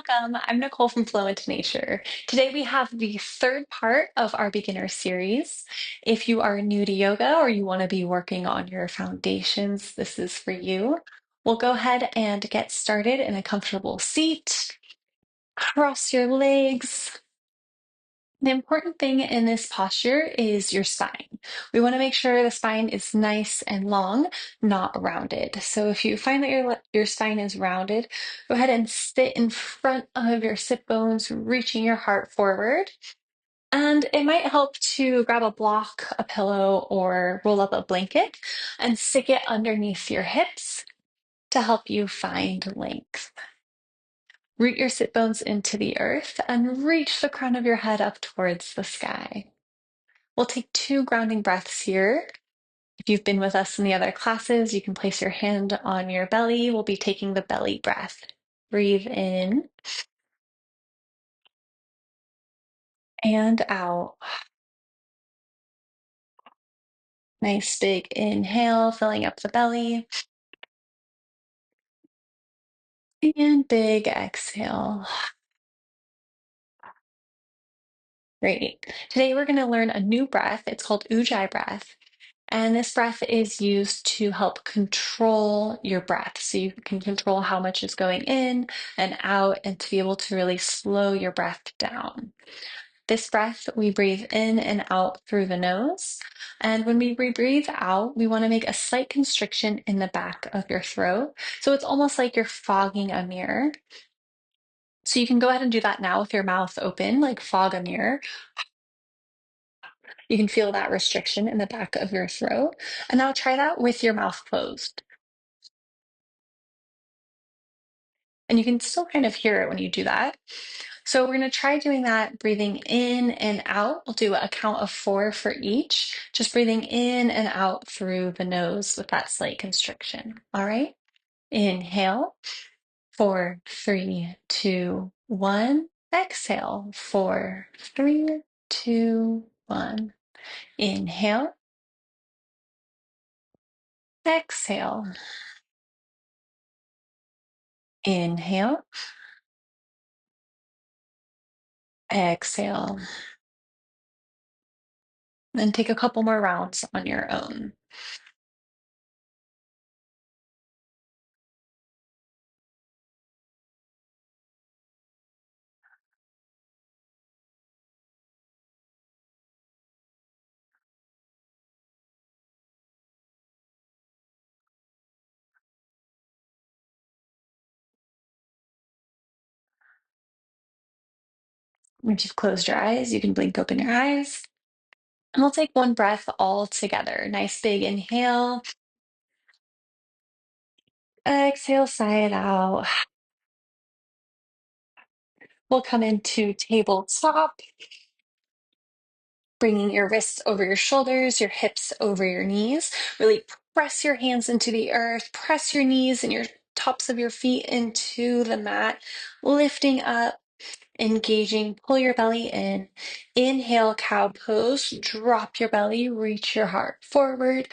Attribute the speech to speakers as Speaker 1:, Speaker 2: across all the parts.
Speaker 1: welcome. I'm Nicole from Flow into Nature. Today we have the third part of our beginner series. If you are new to yoga or you want to be working on your foundations, this is for you. We'll go ahead and get started in a comfortable seat. Cross your legs. The important thing in this posture is your spine. We want to make sure the spine is nice and long, not rounded. So if you find that your spine is rounded, go ahead and sit in front of your sit bones, reaching your heart forward. And it might help to grab a block, a pillow, or roll up a blanket and stick it underneath your hips to help you find length. Root your sit bones into the earth and reach the crown of your head up towards the sky. We'll take two grounding breaths here. If you've been with us in the other classes, you can place your hand on your belly. We'll be taking the belly breath. Breathe in and out. Nice big inhale, filling up the belly. And big exhale. Great. Today we're going to learn a new breath. It's called Ujjayi breath. And this breath is used to help control your breath. So you can control how much is going in and out and to be able to really slow your breath down. This breath, we breathe in and out through the nose. And when we breathe out, we want to make a slight constriction in the back of your throat. So it's almost like you're fogging a mirror. So you can go ahead and do that now with your mouth open, like fog a mirror. You can feel that restriction in the back of your throat. And now try that with your mouth closed. And you can still kind of hear it when you do that. So we're going to try doing that, breathing in and out. We'll do a count of 4 for each, just breathing in and out through the nose with that slight constriction. All right. Inhale, 4, 3, 2, 1. Exhale, 4, 3, 2, 1. Inhale, exhale, inhale, exhale. Then take a couple more rounds on your own. Once you've closed your eyes, you can blink open your eyes. And we'll take one breath all together. Nice big inhale. Exhale, sigh it out. We'll come into tabletop, bringing your wrists over your shoulders, your hips over your knees. Really press your hands into the earth, press your knees and your tops of your feet into the mat, lifting up, engaging, pull your belly in. Inhale, cow pose, drop your belly, reach your heart forward,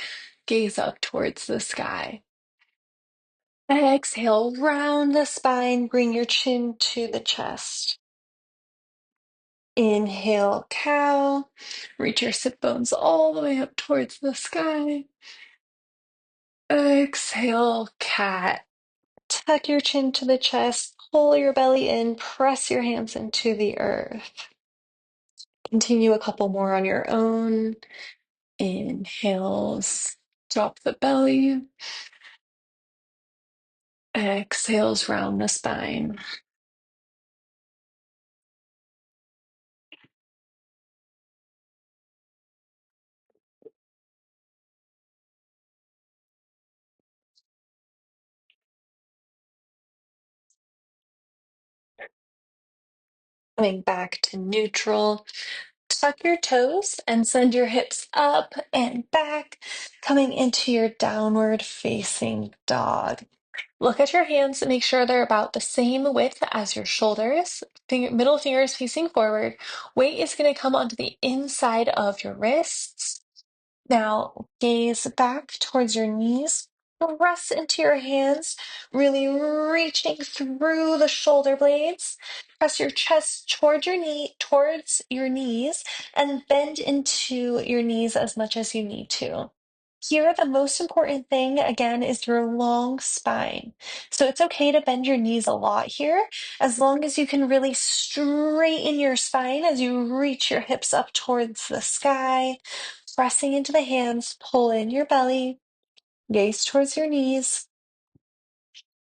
Speaker 1: gaze up towards the sky. Exhale, round the spine, bring your chin to the chest. Inhale, cow. Reach your sit bones all the way up towards the sky. Exhale, cat. Tuck your chin to the chest, pull your belly in, press your hands into the earth. Continue a couple more on your own. Inhales, drop the belly. Exhales, round the spine. Coming back to neutral. Tuck your toes and send your hips up and back, coming into your downward facing dog. Look at your hands and make sure they're about the same width as your shoulders. Middle fingers facing forward. Weight is going to come onto the inside of your wrists. Now gaze back towards your knees. Press into your hands, really reaching through the shoulder blades. Press your chest towards your knees, and bend into your knees as much as you need to. Here, the most important thing, again, is your long spine. So it's okay to bend your knees a lot here, as long as you can really straighten your spine as you reach your hips up towards the sky, pressing into the hands, pull in your belly, gaze towards your knees.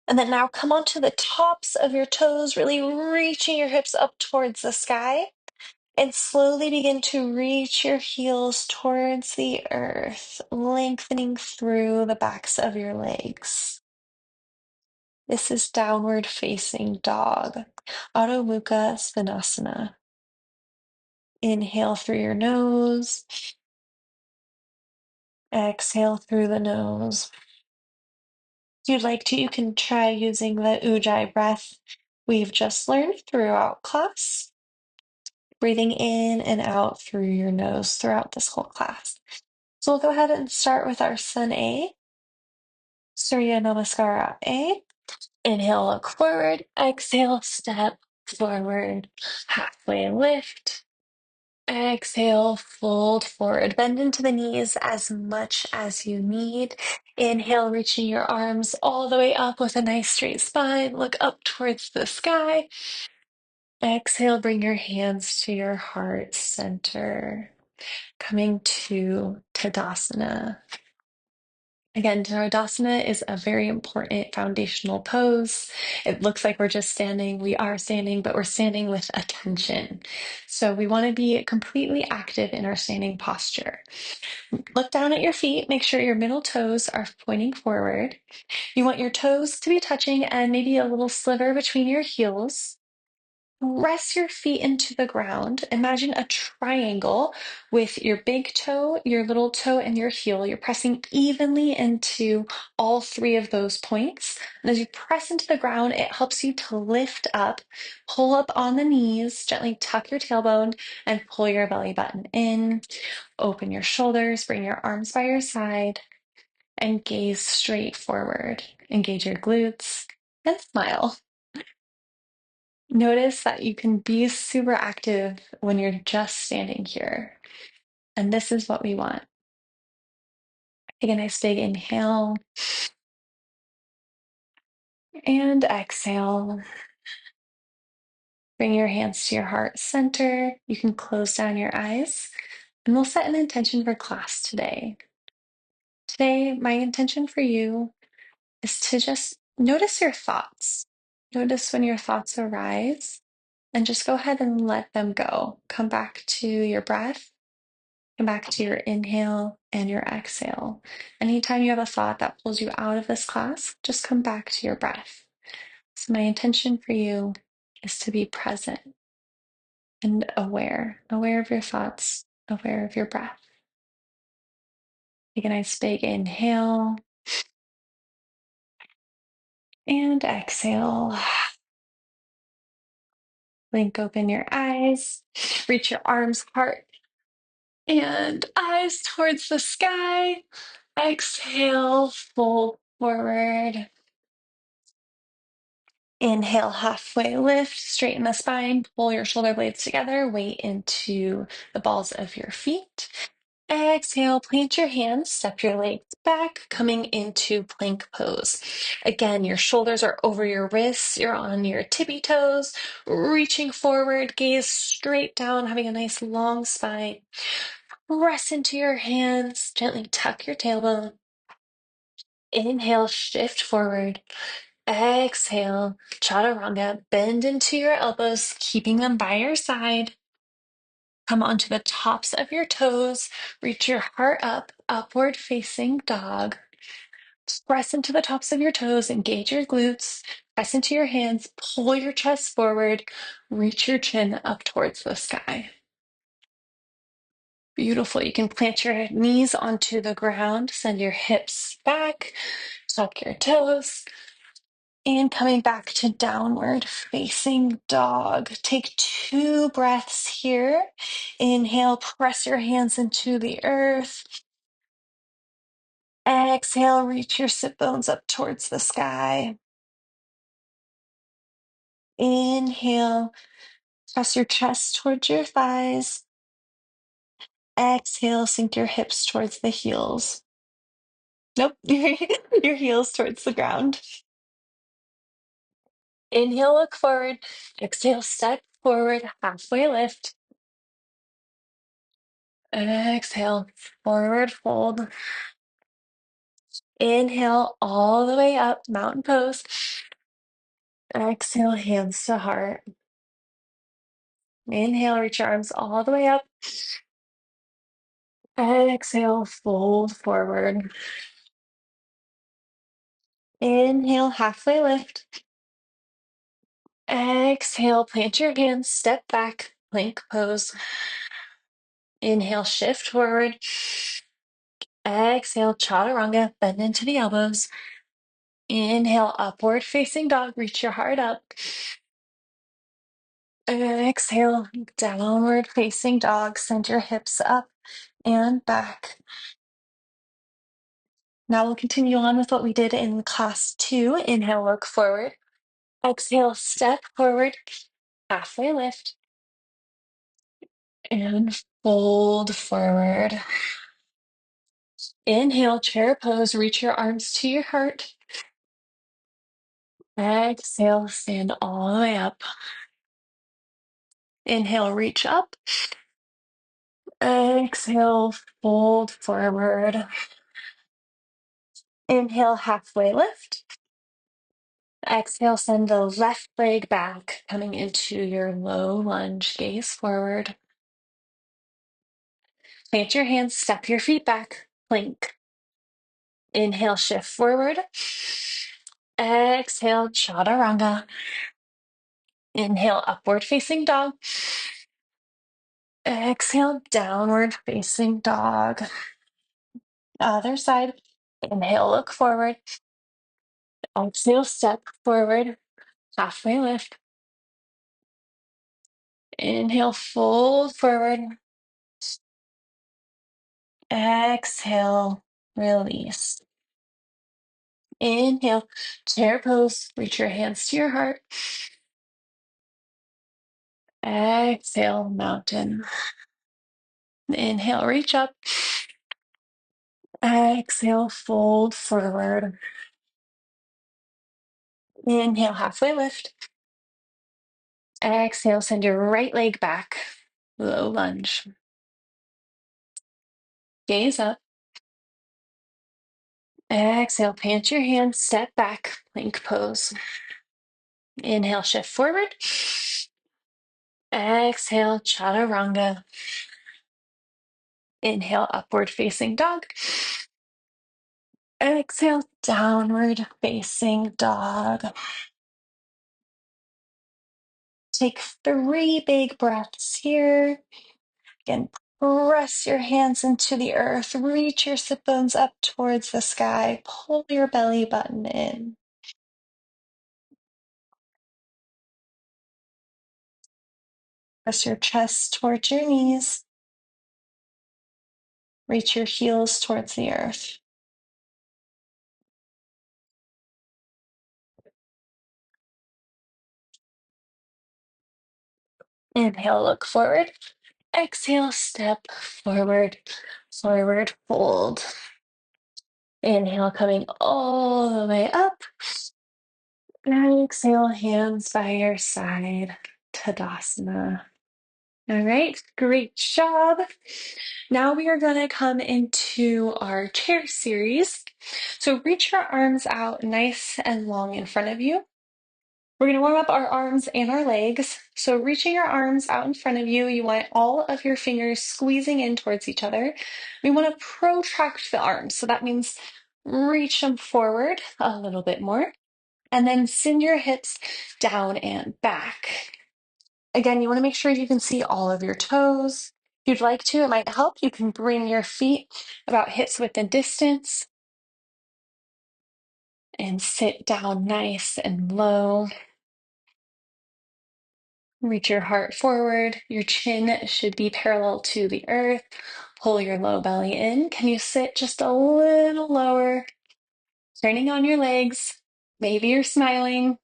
Speaker 1: And then now come onto the tops of your toes, really reaching your hips up towards the sky. And slowly begin to reach your heels towards the earth, lengthening through the backs of your legs. This is downward facing dog, Adho Mukha Svanasana. Inhale through your nose, exhale through the nose. If you'd like to, you can try using the Ujjayi breath we've just learned throughout class, breathing in and out through your nose throughout this whole class. So we'll go ahead and start with our Sun A, Surya Namaskara A. Inhale, look forward. Exhale, step forward. Halfway lift. Exhale, fold forward. Bend into the knees as much as you need. Inhale, reaching your arms all the way up with a nice straight spine. Look up towards the sky. Exhale, bring your hands to your heart center. Coming to Tadasana. Again, Tadasana is a very important foundational pose. It looks like we're just standing. We are standing, but we're standing with attention. So we want to be completely active in our standing posture. Look down at your feet. Make sure your middle toes are pointing forward. You want your toes to be touching and maybe a little sliver between your heels. Press your feet into the ground. Imagine a triangle with your big toe, your little toe, and your heel. You're pressing evenly into all three of those points. And as you press into the ground, it helps you to lift up, pull up on the knees, gently tuck your tailbone, and pull your belly button in. Open your shoulders, bring your arms by your side, and gaze straight forward. Engage your glutes and smile. Notice that you can be super active when you're just standing here. And this is what we want. Take a nice big inhale and exhale. Bring your hands to your heart center. You can close down your eyes and we'll set an intention for class today. Today, my intention for you is to just notice your thoughts. Notice when your thoughts arise and just go ahead and let them go. Come back to your breath. Come back to your inhale and your exhale. Anytime you have a thought that pulls you out of this class, just come back to your breath. So, my intention for you is to be present and aware of your thoughts, aware of your breath. Take a nice big inhale and exhale. Blink open your eyes, reach your arms, heart, and eyes towards the sky. Exhale, fold forward. Inhale, halfway lift, straighten the spine, pull your shoulder blades together, weight into the balls of your feet. Exhale, plant your hands, step your legs back, coming into plank pose. Again, your shoulders are over your wrists, you're on your tippy toes, reaching forward, gaze straight down, having a nice long spine. Press into your hands, gently tuck your tailbone. Inhale, shift forward. Exhale, chaturanga, bend into your elbows, keeping them by your side. Come onto the tops of your toes, reach your heart up, upward facing dog. Press into the tops of your toes, engage your glutes, press into your hands, pull your chest forward, reach your chin up towards the sky. Beautiful. You can plant your knees onto the ground, send your hips back, tuck your toes. And coming back to downward facing dog. Take 2 breaths here. Inhale, press your hands into the earth. Exhale, reach your sit bones up towards the sky. Inhale, press your chest towards your thighs. Exhale, sink your hips towards the heels. Nope, your heels towards the ground. Inhale, look forward. Exhale, step forward, halfway lift. Exhale, forward fold. Inhale, all the way up, mountain pose. Exhale, hands to heart. Inhale, reach your arms all the way up. Exhale, fold forward. Inhale, halfway lift. Exhale, plant your hands, step back, plank pose. Inhale, shift forward. Exhale, chaturanga, bend into the elbows. Inhale, upward facing dog, reach your heart up. Exhale, downward facing dog, send your hips up and back. Now we'll continue on with what we did in class 2. Inhale, look forward. Exhale, step forward, halfway lift, and fold forward. Inhale, chair pose, reach your arms to your heart. Exhale, stand all the way up. Inhale, reach up. Exhale, fold forward. Inhale, halfway lift. Exhale, send the left leg back, coming into your low lunge, gaze forward. Plant your hands, step your feet back, plank. Inhale, shift forward. Exhale, chaturanga. Inhale, upward facing dog. Exhale, downward facing dog. Other side. Inhale, look forward. Exhale, step forward. Halfway lift. Inhale, fold forward. Exhale, release. Inhale, chair pose. Reach your hands to your heart. Exhale, mountain. Inhale, reach up. Exhale, fold forward. Inhale, halfway lift. Exhale, send your right leg back. Low lunge. Gaze up. Exhale, plant your hands, step back, plank pose. Inhale, shift forward. Exhale, chaturanga. Inhale, upward facing dog. Exhale, downward facing dog. Take 3 big breaths here. Again, press your hands into the earth. Reach your sit bones up towards the sky. Pull your belly button in. Press your chest towards your knees. Reach your heels towards the earth. Inhale, look forward. Exhale, step forward, forward fold. Inhale, coming all the way up. Exhale, hands by your side, Tadasana. All right, great job. Now we are going to come into our chair series. So reach your arms out nice and long in front of you. We're going to warm up our arms and our legs. So reaching your arms out in front of you, you want all of your fingers squeezing in towards each other. We want to protract the arms. So that means reach them forward a little bit more. And then send your hips down and back. Again, you want to make sure you can see all of your toes. If you'd like to, it might help. You can bring your feet about hips width and distance and sit down nice and low. Reach your heart forward. Your chin should be parallel to the earth. Pull your low belly in. Can you sit just a little lower, turning on your legs? Maybe you're smiling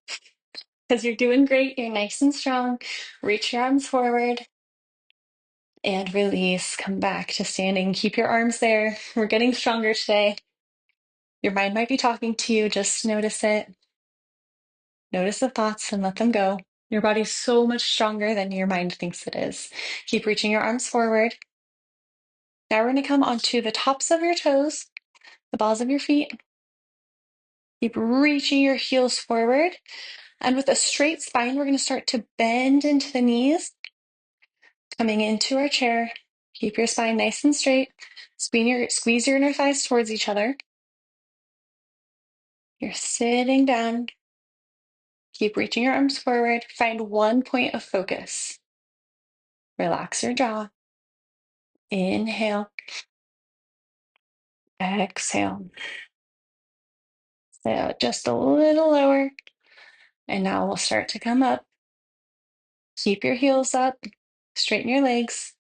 Speaker 1: because you're doing great. You're nice and strong. Reach your arms forward and release. Come back to standing. Keep your arms there. We're getting stronger today. Your mind might be talking to you. Just notice it. Notice the thoughts and let them go. Your body's so much stronger than your mind thinks it is. Keep reaching your arms forward. Now we're going to come onto the tops of your toes, the balls of your feet. Keep reaching your heels forward. And with a straight spine, we're going to start to bend into the knees, coming into our chair. Keep your spine nice and straight. Squeeze your inner thighs towards each other. You're sitting down. Keep reaching your arms forward. Find one point of focus. Relax your jaw. Inhale. Exhale. So just a little lower. And now we'll start to come up. Keep your heels up. Straighten your legs.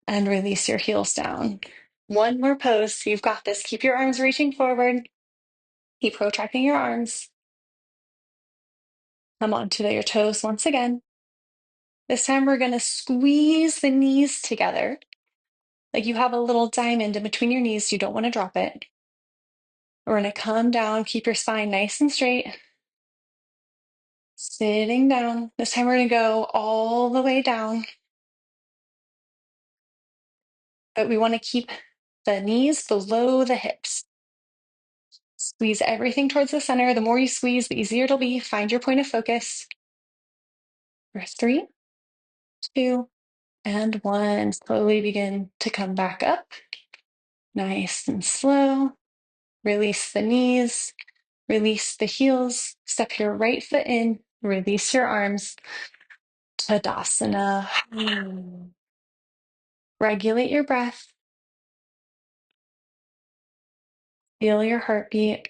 Speaker 1: And release your heels down. One more pose. You've got this. Keep your arms reaching forward. Keep protracting your arms. Come onto your toes once again. This time we're going to squeeze the knees together. Like you have a little diamond in between your knees. You don't want to drop it. We're going to come down. Keep your spine nice and straight. Sitting down. This time we're going to go all the way down. But we want to keep the knees below the hips. Squeeze everything towards the center. The more you squeeze, the easier it'll be. Find your point of focus. For 3, 2, and 1. Slowly begin to come back up. Nice and slow. Release the knees. Release the heels. Step your right foot in. Release your arms. Tadasana. Regulate your breath. Feel your heartbeat.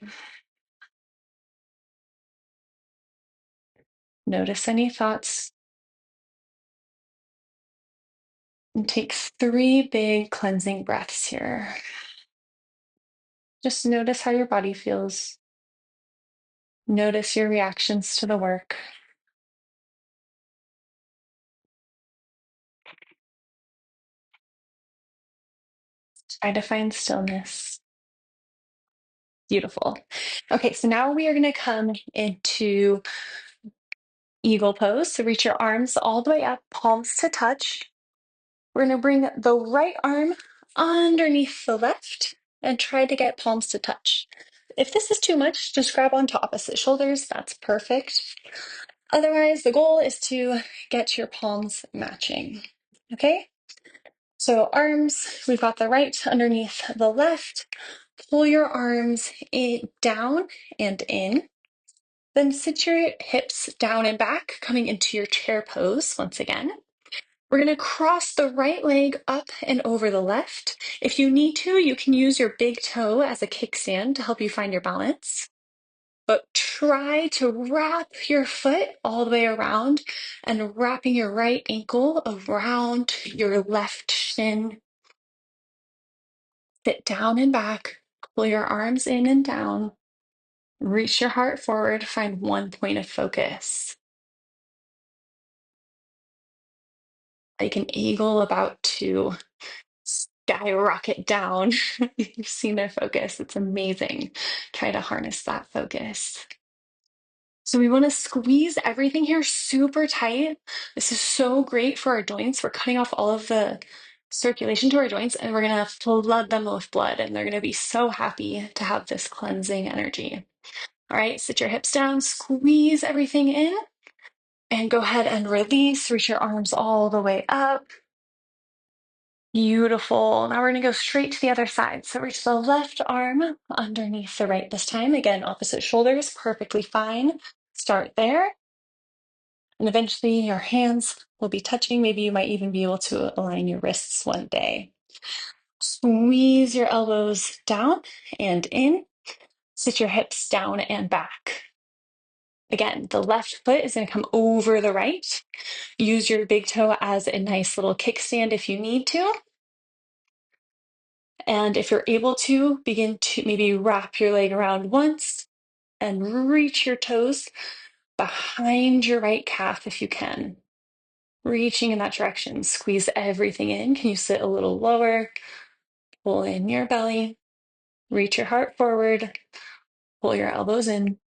Speaker 1: Notice any thoughts. And take 3 big cleansing breaths here. Just notice how your body feels. Notice your reactions to the work. Try to find stillness. Beautiful. Okay, so now we are going to come into eagle pose. So reach your arms all the way up, palms to touch. We're going to bring the right arm underneath the left and try to get palms to touch. If this is too much, just grab onto opposite shoulders. That's perfect. Otherwise, the goal is to get your palms matching. Okay? So arms, we've got the right underneath the left. Pull your arms down and in. Then sit your hips down and back, coming into your chair pose once again. We're going to cross the right leg up and over the left. If you need to, you can use your big toe as a kickstand to help you find your balance. But try to wrap your foot all the way around and wrapping your right ankle around your left shin. Sit down and back. Pull your arms in and down. Reach your heart forward. Find one point of focus. Like an eagle about to skyrocket down. You've seen their focus. It's amazing. Try to harness that focus. So we want to squeeze everything here super tight. This is so great for our joints. We're cutting off all of the circulation to our joints and we're going to flood them with blood and they're going to be so happy to have this cleansing energy. All right, sit your hips down, squeeze everything in and go ahead and release. Reach your arms all the way up. Beautiful. Now we're going to go straight to the other side. So reach the left arm underneath the right this time. Again, opposite shoulders, perfectly fine. Start there. And eventually your hands will be touching. Maybe you might even be able to align your wrists one day. Squeeze your elbows down and in. Sit your hips down and back. Again, the left foot is going to come over the right. Use your big toe as a nice little kickstand if you need to. And if you're able to, begin to maybe wrap your leg around once and reach your toes behind your right calf if you can. Reaching in that direction. Squeeze everything in. Can you sit a little lower? Pull in your belly. Reach your heart forward. Pull your elbows in.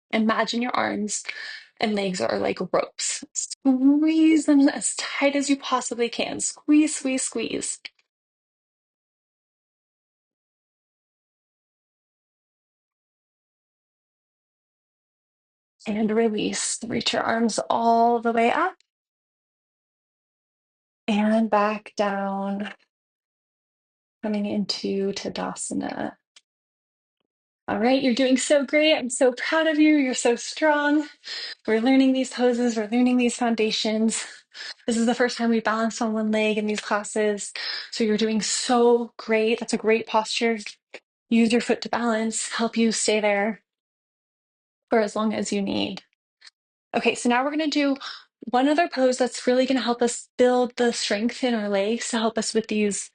Speaker 1: Imagine your arms and legs are like ropes. Squeeze them as tight as you possibly can. Squeeze, squeeze, squeeze. And release. Reach your arms all the way up and back down, coming into Tadasana. All right, you're doing so great. I'm so proud of you. You're so strong. We're learning these poses, we're learning these foundations. This is the first time we balanced on one leg in these classes. So you're doing so great. That's a great posture. Use your foot to balance, help you stay there for as long as you need. Okay, so now we're going to do one other pose that's really going to help us build the strength in our legs to help us with these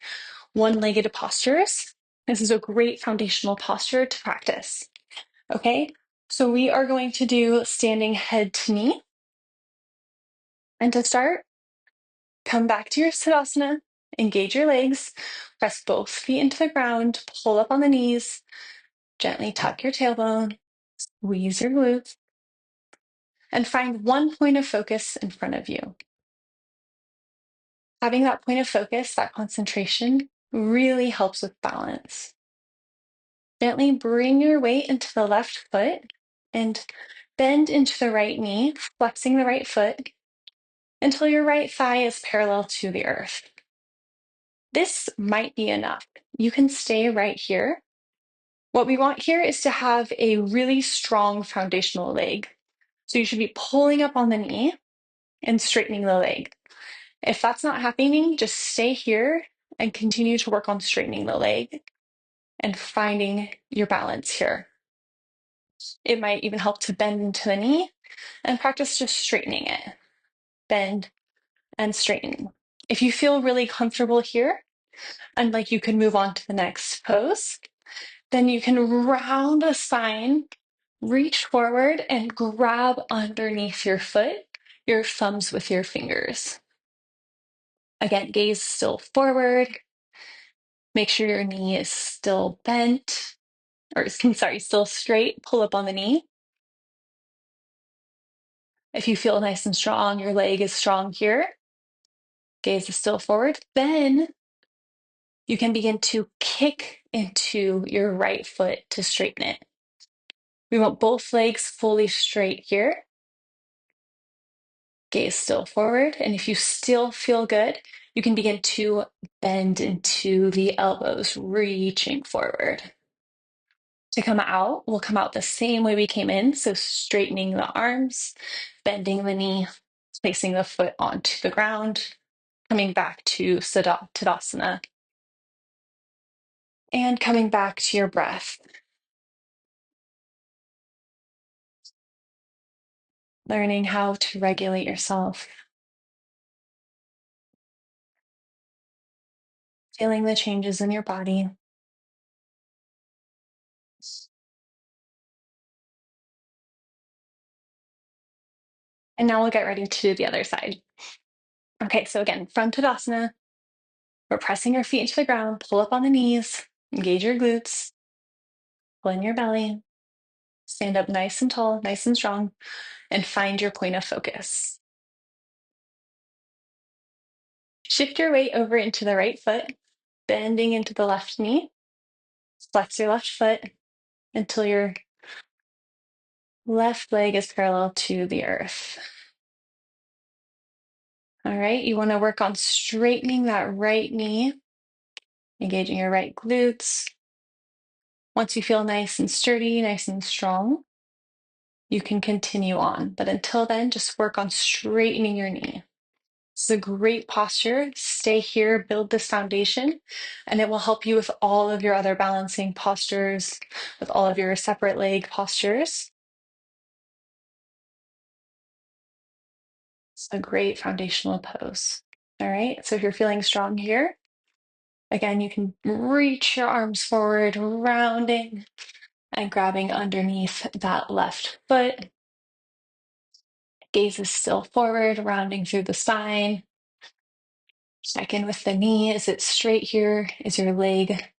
Speaker 1: one-legged postures. This is a great foundational posture to practice. Okay, so we are going to do standing head to knee. And to start, come back to your Tadasana, engage your legs, press both feet into the ground, pull up on the knees, gently tuck your tailbone, squeeze your glutes, and find one point of focus in front of you. Having that point of focus, that concentration, really helps with balance. Gently bring your weight into the left foot and bend into the right knee, flexing the right foot until your right thigh is parallel to the earth. This might be enough. You can stay right here. What we want here is to have a really strong foundational leg. So you should be pulling up on the knee and straightening the leg. If that's not happening, just stay here and continue to work on straightening the leg and finding your balance here. It might even help to bend into the knee and practice just straightening it. Bend and straighten. If you feel really comfortable here and like you can move on to the next pose, then you can round the spine, reach forward and grab underneath your foot, your thumbs with your fingers. Again, gaze still forward. Make sure your knee is still bent, or sorry, still straight. Pull up on the knee. If you feel nice and strong, your leg is strong here. Gaze is still forward. Then you can begin to kick into your right foot to straighten it. We want both legs fully straight here. Gaze still forward. And if you still feel good, you can begin to bend into the elbows, reaching forward. To come out, we'll come out the same way we came in. So straightening the arms, bending the knee, placing the foot onto the ground, coming back to Tadasana, and coming back to your breath. Learning how to regulate yourself, feeling the changes in your body. And now we'll get ready to do the other side. Okay, so again, from Tadasana, we're pressing your feet into the ground, pull up on the knees, engage your glutes, pull in your belly, stand up nice and tall, nice and strong, and find your point of focus. Shift your weight over into the right foot, bending into the left knee. Flex your left foot until your left leg is parallel to the earth. All right, you want to work on straightening that right knee, engaging your right glutes. Once you feel nice and sturdy, nice and strong, you can continue on. But until then, just work on straightening your knee. It's a great posture. Stay here, build this foundation, and it will help you with all of your other balancing postures, with all of your separate leg postures. It's a great foundational pose. All right, so if you're feeling strong here, Again, you can reach your arms forward, rounding and grabbing underneath that left foot. Gaze is still forward, rounding through the spine. Check in with the knee. Is it straight here? Is your leg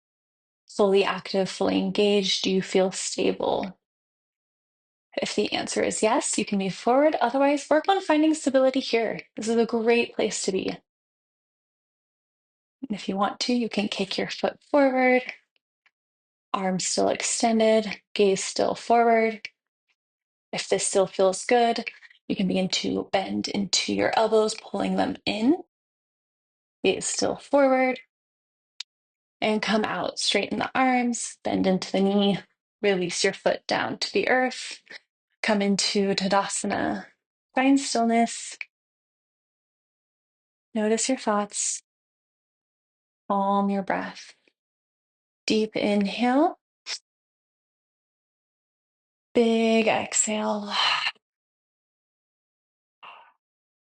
Speaker 1: fully active, fully engaged? Do you feel stable? If the answer is yes, you can move forward. Otherwise, work on finding stability here. This is a great place to be. And if you want to, you can kick your foot forward, arms still extended, gaze still forward. If this still feels good, you can begin to bend into your elbows, pulling them in. Gaze still forward. And come out, straighten the arms, bend into the knee, release your foot down to the earth. Come into Tadasana. Find stillness. Notice your thoughts. Calm your breath. Deep inhale. Big exhale.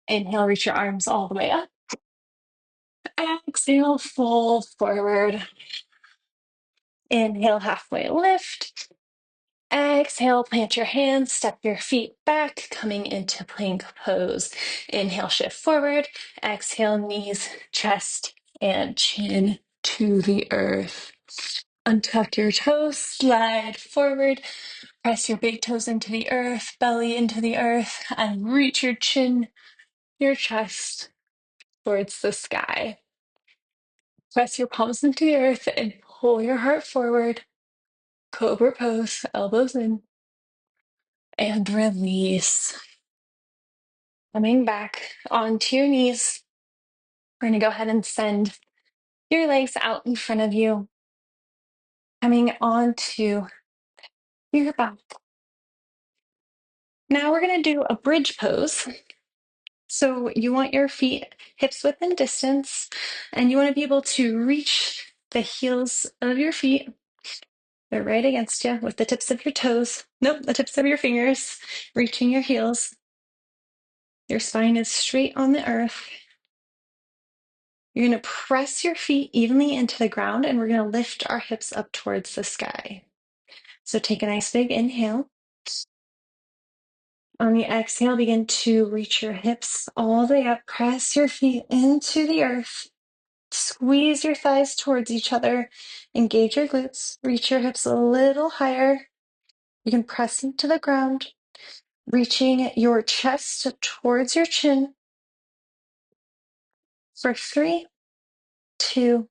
Speaker 1: Inhale, reach your arms all the way up. Exhale, fold forward. Inhale, halfway lift. Exhale, plant your hands, step your feet back, coming into plank pose. Inhale, shift forward. Exhale, knees, chest, and chin to the earth. Untuck your toes, slide forward, press your big toes into the earth, belly into the earth, and reach your chin, your chest towards the sky. Press your palms into the earth and pull your heart forward. Cobra pose, elbows in, and release. Coming back onto your knees. We're going to go ahead and send your legs out in front of you. Coming onto your back. Now we're going to do a bridge pose. So you want your feet hips width and distance, and you want to be able to reach the heels of your feet. They're right against you with the tips of your toes. Nope, the tips of your fingers, reaching your heels. Your spine is straight on the earth. You're going to press your feet evenly into the ground, and we're going to lift our hips up towards the sky. So take a nice big inhale. On the exhale, begin to reach your hips all the way up. Press your feet into the earth. Squeeze your thighs towards each other. Engage your glutes. Reach your hips a little higher. You can press into the ground, reaching your chest towards your chin. For 3, 2,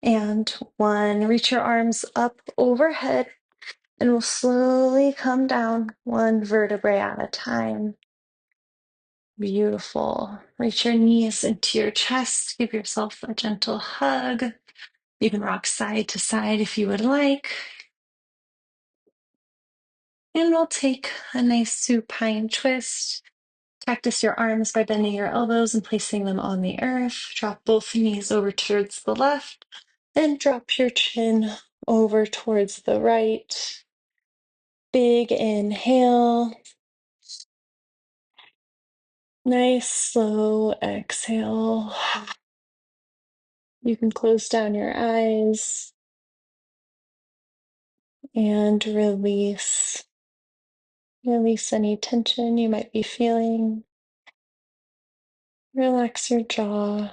Speaker 1: and 1. Reach your arms up overhead, and we'll slowly come down one vertebrae at a time. Beautiful. Reach your knees into your chest. Give yourself a gentle hug. You can rock side to side if you would like. And we'll take a nice supine twist. Practice your arms by bending your elbows and placing them on the earth. Drop both knees over towards the left. Then drop your chin over towards the right. Big inhale. Nice slow exhale. You can close down your eyes and release. Release any tension you might be feeling. Relax your jaw.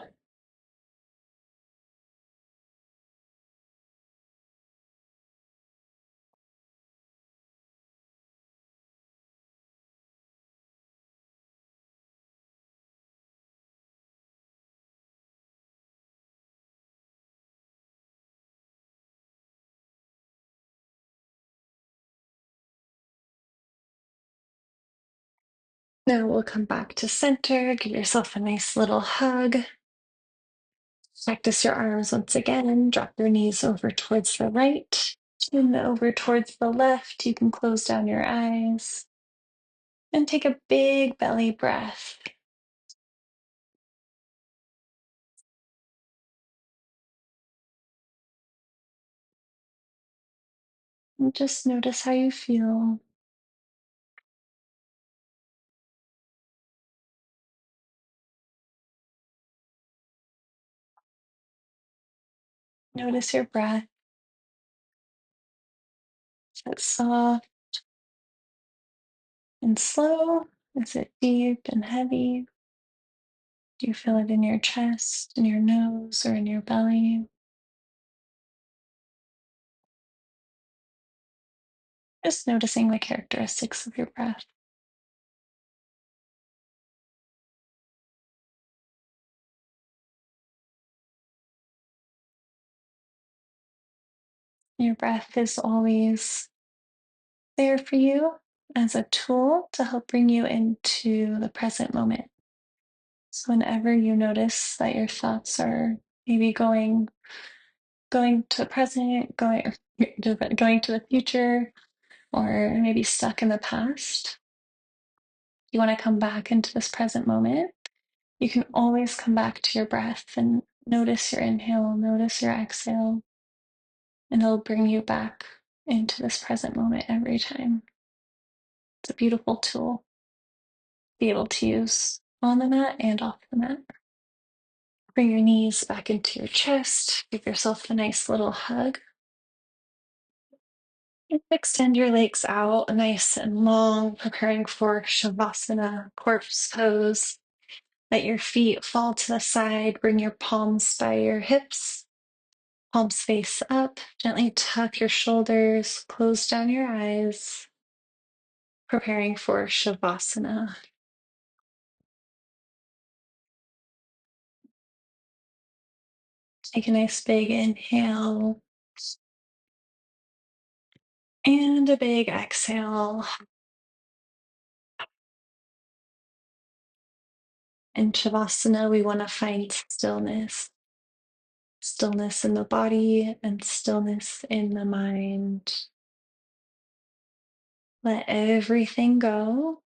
Speaker 1: Now we'll come back to center. Give yourself a nice little hug. Practice your arms once again. Drop your knees over towards the right, chin over towards the left. You can close down your eyes and take a big belly breath. And just notice how you feel. Notice your breath. Is it soft and slow? Is it deep and heavy? Do you feel it in your chest, in your nose, or in your belly? Just noticing the characteristics of your breath. Your breath is always there for you as a tool to help bring you into the present moment. So whenever you notice that your thoughts are maybe going to the present, going to the future, or maybe stuck in the past, you want to come back into this present moment. You can always come back to your breath and notice your inhale, notice your exhale, and it'll bring you back into this present moment every time. It's a beautiful tool to be able to use on the mat and off the mat. Bring your knees back into your chest. Give yourself a nice little hug. And extend your legs out nice and long, preparing for Shavasana, corpse pose. Let your feet fall to the side. Bring your palms by your hips. Palms face up. Gently tuck your shoulders. Close down your eyes. Preparing for Shavasana. Take a nice big inhale and a big exhale. In Shavasana, we want to find stillness. Stillness in the body and stillness in the mind. Let everything go.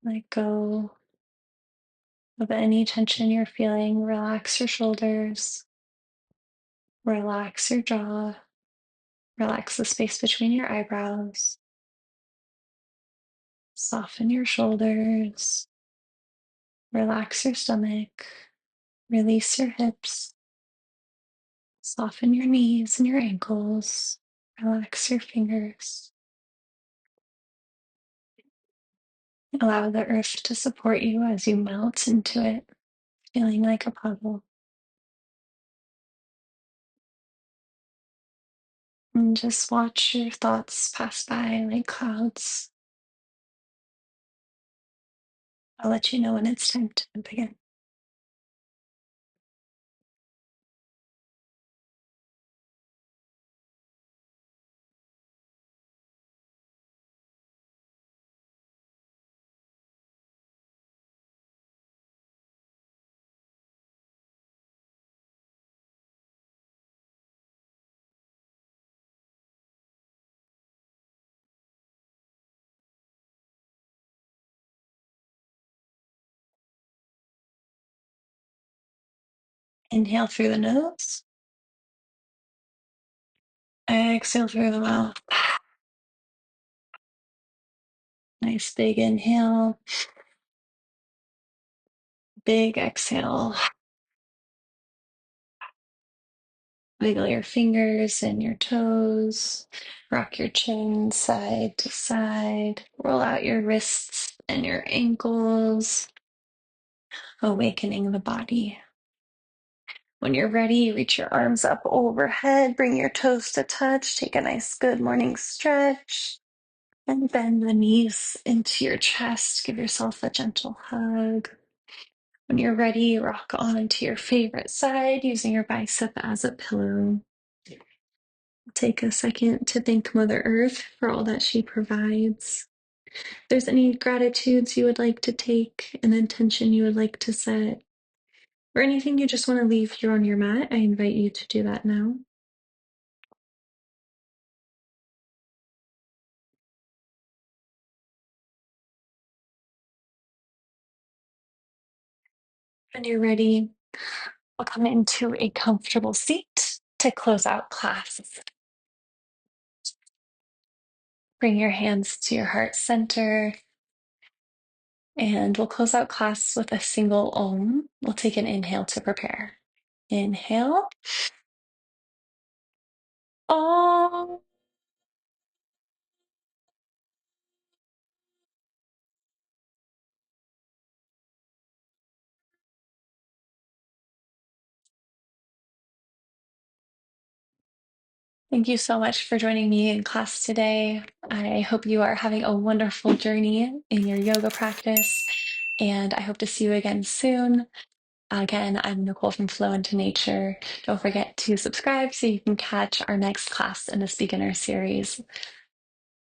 Speaker 1: Let go of any tension you're feeling. Relax your shoulders. Relax your jaw. Relax the space between your eyebrows. Soften your shoulders. Relax your stomach. Release your hips. Soften your knees and your ankles. Relax your fingers. Allow the earth to support you as you melt into it, feeling like a puddle. And just watch your thoughts pass by like clouds. I'll let you know when it's time to begin. Inhale through the nose. Exhale through the mouth. Nice big inhale. Big exhale. Wiggle your fingers and your toes. Rock your chin side to side. Roll out your wrists and your ankles, awakening the body. When you're ready, reach your arms up overhead. Bring your toes to touch. Take a nice good morning stretch. And bend the knees into your chest. Give yourself a gentle hug. When you're ready, rock on to your favorite side using your bicep as a pillow. Take a second to thank Mother Earth for all that she provides. If there's any gratitudes you would like to take, an intention you would like to set, or anything you just want to leave here on your mat, I invite you to do that now. When you're ready, we'll come into a comfortable seat to close out class. Bring your hands to your heart center, and we'll close out class with a single Om. We'll take an inhale to prepare. Inhale. Oh, thank you so much for joining me in class today. I hope you are having a wonderful journey in your yoga practice, and I hope to see you again soon. Again, I'm Nicole from Flow into Nature. Don't forget to subscribe so you can catch our next class in this beginner series.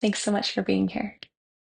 Speaker 1: Thanks so much for being here.